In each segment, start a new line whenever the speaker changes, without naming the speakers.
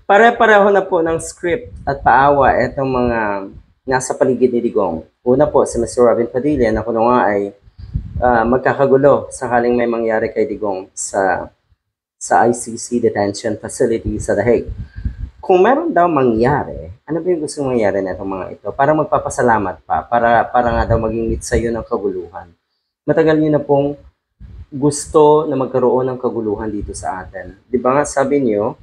Pare-pareho na po ng script at paawa itong mga nasa paligid ni Digong. Una po, si Mr. Robin Padilla na kuno nga ay magkakagulo sakaling may mangyari kay Digong sa ICC detention facility sa The Hague. Kung meron daw mangyari, ano ba yung gusto mangyari na itong mga ito? Para magpapasalamat pa, para nga daw maging mitsayo ng kaguluhan. Matagal niyo na pong gusto na magkaroon ng kaguluhan dito sa atin. Di ba nga sabi niyo,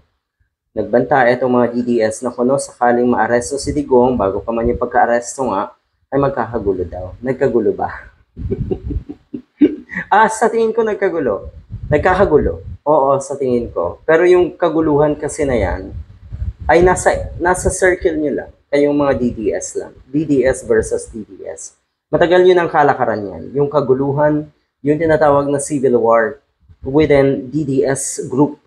nagbanta itong mga DDS na kuno sakaling maaresto si Digong bago pa man yung pagka-aresto nga, ay magkakagulo daw. Nagkagulo ba? Sa tingin ko nagkagulo. Nagkakagulo. Oo, sa tingin ko. Pero yung kaguluhan kasi na yan, ay nasa circle nyo lang. Kayong mga DDS lang. DDS versus DDS. Matagal yun ang kalakaran yan. Yung kaguluhan, yung tinatawag na civil war within DDS group.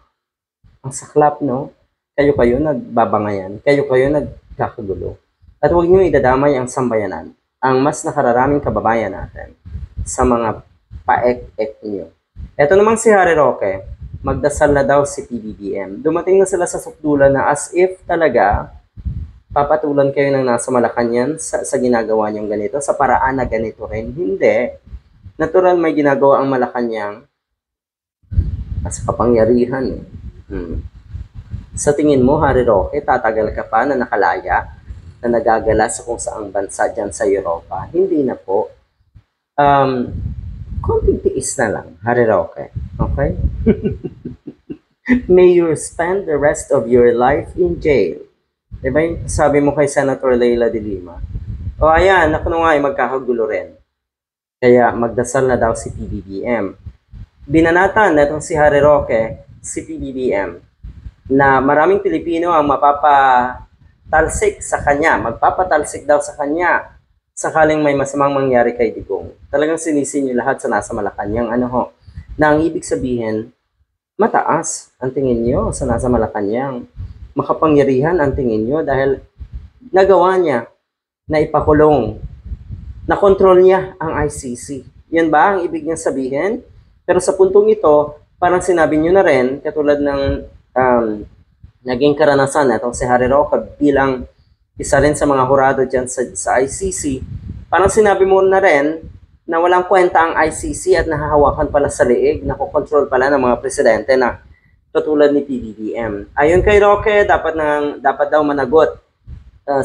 Ang saklap, no? Kayo nagbabangayan. Kayo nagkakagulo. At huwag niyo idadamay ang sambayanan, ang mas nakararaming kababayan natin, sa mga paek-ek niyo. Ito namang si Harry Roque, magdasal na daw si PBBM. Dumating na sila sa sukdulan na as if talaga papatulan kayo ng nasa Malacanang sa ginagawa niyong ganito, sa paraan na ganito rin. Hindi. Natural may ginagawa ang Malacanang as kapangyarihan. Sa tingin mo, Harry Roque, tatagal ka pa na nakalaya na nagagala sa kung saang bansa dyan sa Europa? Hindi na po. Konting tiis na lang, Harry Roque. Okay? May you spend the rest of your life in jail. Diba yung sabi mo kay Senator Leila de Lima? O ayan, ako na nga ay magkakagulo rin. Kaya magdasal na daw si PBBM. Binanatan na itong si Harry Roque, si PBBM, na maraming Pilipino ang mapapatalsik sa kanya, magpapatalsik daw sa kanya sakaling may masamang mangyari kay Digong. Talagang sinisin niyo lahat sa nasa Malacanang, na ang ibig sabihin, mataas ang tingin niyo sa nasa Malacanang. Makapangyarihan ang tingin niyo dahil nagawa niya na ipakulong, na kontrol niya ang ICC. Yan ba ang ibig niyang sabihin? Pero sa puntong ito, parang sinabi niyo na rin, katulad ng naging karanasan na itong si Harry Roque bilang isa rin sa mga hurado dyan sa ICC, parang sinabi mo na rin na walang kwenta ang ICC at nahahawakan pala sa liig, nakokontrol pala ng mga presidente na katulad ni PBBM. Ayon kay Roque, dapat daw managot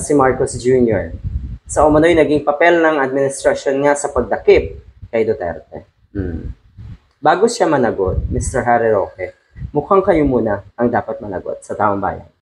si Marcos Jr. sa umano'y naging papel ng administrasyon nga sa pagdakip kay Duterte. Bago siya managot, Mr. Harry Roque, mukhang kayo muna ang dapat managot sa taong bayan.